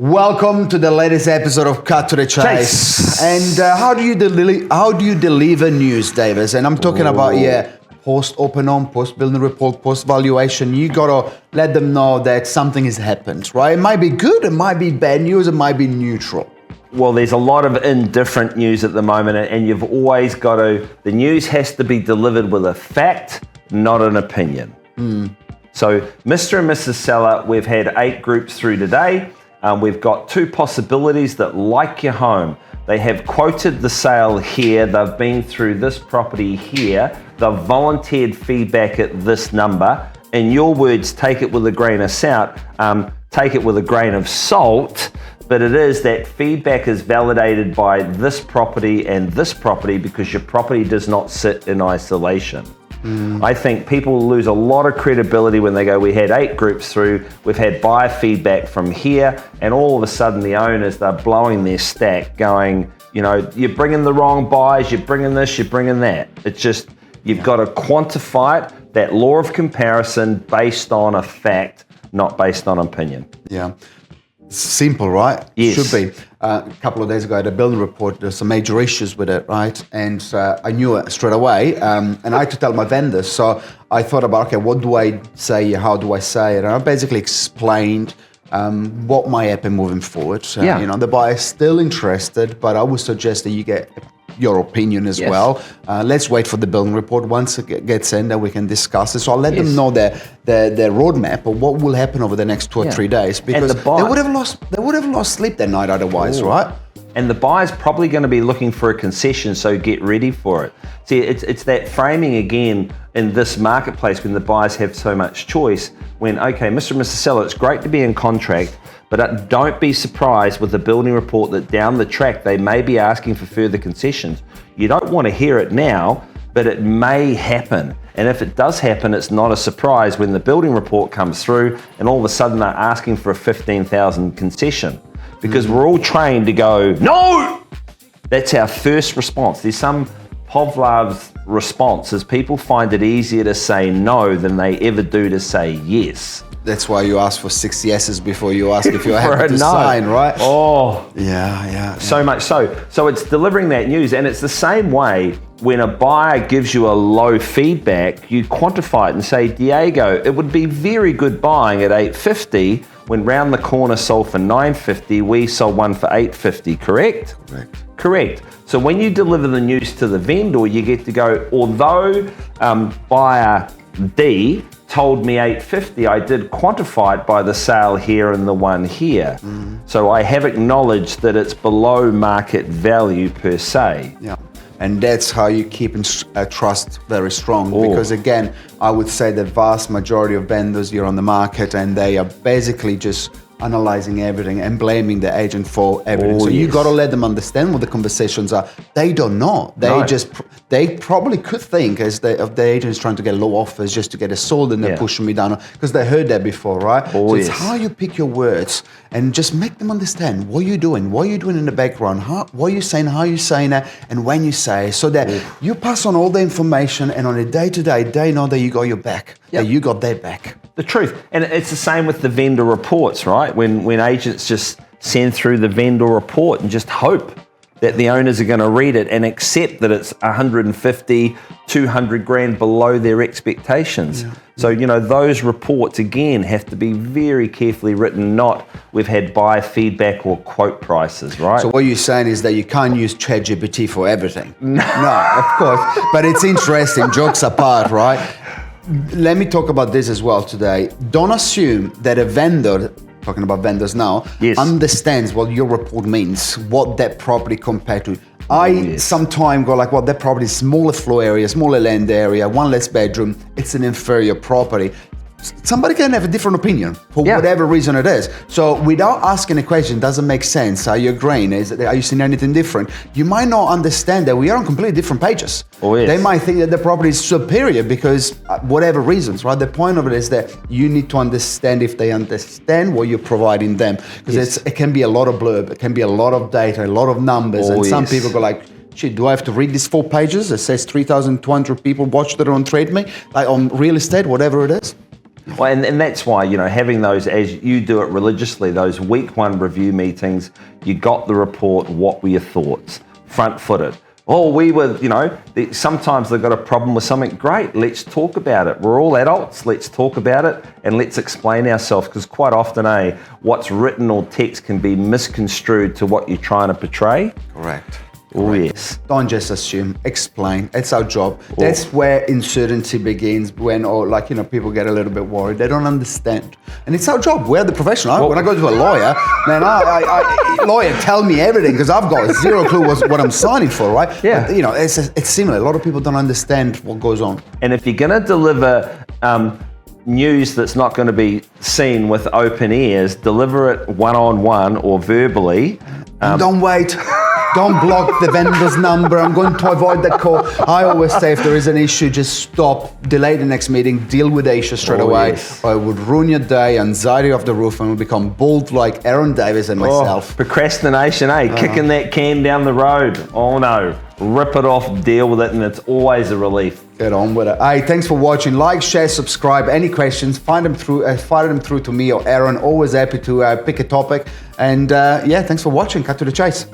Welcome to the latest episode of Cut to the Chase. And how do you deliver news, Davis? And I'm talking about post open on, post building report, post valuation. You gotta let them know that something has happened, right? It might be good, it might be bad news, it might be neutral. Well, there's a lot of indifferent news at the moment, and you've always got to. The news has to be delivered with a fact, not an opinion. So, Mr. and Mrs. Seller, we've had 8 groups through today. We've got 2 possibilities that like your home. They have quoted the sale here. They've been through this property here. They've volunteered feedback at this number. In your words, take it with a grain of salt. Take it with a grain of salt. But it is that feedback is validated by this property and this property because your property does not sit in isolation. I think people lose a lot of credibility when they go, we had 8 groups through, we've had buyer feedback from here, and all of a sudden the owners, they're blowing their stack going, you know, you're bringing the wrong buyers, you're bringing this, you're bringing that. It's just, you've got to quantify it, that law of comparison based on a fact, not based on opinion. Yeah. Simple, right? Yes. Should be. A couple of days ago, I had a building report. There's some major issues with it, right? And I knew it straight away. And I had to tell my vendors. So I thought about, okay, what do I say? How do I say it? And I basically explained what might happen moving forward. You know, the buyer's still interested, but I would suggest that you get your opinion as well. Let's wait for the building report. Once it gets in, then we can discuss it. So I'll let them know their roadmap of what will happen over the next 2 or 3 days, because they would have lost sleep that night otherwise, right? And the buyer's probably going to be looking for a concession, so get ready for it. See, it's that framing again in this marketplace when the buyers have so much choice. When, okay, Mr. and Mrs. Seller, it's great to be in contract, but don't be surprised with the building report that down the track they may be asking for further concessions. You don't want to hear it now, but it may happen. And if it does happen, it's not a surprise when the building report comes through and all of a sudden they're asking for a 15,000 concession. Because we're all trained to go, no! That's our first response. There's some Pavlov's response is people find it easier to say no than they ever do to say yes. That's why you ask for 6 yeses before you ask if you're happy to sign, right? Oh. Yeah. So much so. So it's delivering that news, and it's the same way when a buyer gives you a low feedback, you quantify it and say, Diego, it would be very good buying at 850 when round the corner sold for 950, we sold one for 850, correct? Correct. So when you deliver the news to the vendor, you get to go, although buyer D told me 850, I did quantify it by the sale here and the one here. So I have acknowledged that it's below market value per se. Yeah. And that's how you keep trust very strong. Because again, I would say the vast majority of vendors here on the market, and they are basically just analyzing everything and blaming the agent for everything. You got to let them understand what the conversations are. They don't know. They probably could think of the agents trying to get low offers just to get it sold, and they're pushing me down because they heard that before, right? So it's how you pick your words and just make them understand what you're doing in the background, what you're saying, how you're saying it, and when you say it, so that you pass on all the information, and on a day-to-day, they know that you got your back, that you got their back. The truth. And it's the same with the vendor reports, right? When agents just send through the vendor report and just hope that the owners are going to read it and accept that it's 150, 200 grand below their expectations. So, you know, those reports, again, have to be very carefully written, not we've had buyer feedback or quote prices, right? So what you're saying is that you can't use ChatGPT for everything. No, of course. But it's interesting, jokes apart, right? Let me talk about this as well today. Don't assume that a vendor, talking about vendors now, understands what your report means, what that property compared to. I sometimes go like, well, that property is smaller floor area, smaller land area, one less bedroom, it's an inferior property. Somebody can have a different opinion for whatever reason it is. So without asking a question, doesn't make sense. Are you agreeing? Are you seeing anything different? You might not understand that we are on completely different pages. They might think that the property is superior because whatever reasons, right? The point of it is that you need to understand if they understand what you're providing them. Because it can be a lot of blurb, it can be a lot of data, a lot of numbers. And some people go like, shit, do I have to read these 4 pages? It says 3,200 people watched it on TradeMe, like on real estate, whatever it is. Well, and that's why, having those, as you do it religiously, those week 1 review meetings, you got the report, what were your thoughts? Front-footed. Oh, we were, sometimes they've got a problem with something. Great, let's talk about it. We're all adults, let's talk about it and let's explain ourselves, because quite often, what's written or text can be misconstrued to what you're trying to portray. Correct. Oh, yes. Don't just assume, explain. It's our job. That's where uncertainty begins, when, people get a little bit worried. They don't understand. And it's our job. We're the professional. When I go to a lawyer, man, lawyer, tell me everything, because I've got zero clue what I'm signing for, right? Yeah. But, it's similar. A lot of people don't understand what goes on. And if you're going to deliver news that's not going to be seen with open ears, deliver it one-on-one or verbally. Don't wait. Don't block the vendor's number. I'm going to avoid that call. I always say, if there is an issue, just stop, delay the next meeting, deal with the issue straight away. Yes. Or it would ruin your day, anxiety off the roof, and we'll become bold like Aaron Davis and myself. Procrastination, kicking that can down the road. Oh no, rip it off, deal with it, and it's always a relief. Get on with it. Hey, thanks for watching. Like, share, subscribe. Any questions, fire them through to me or Aaron. Always happy to pick a topic. And thanks for watching. Cut to the chase.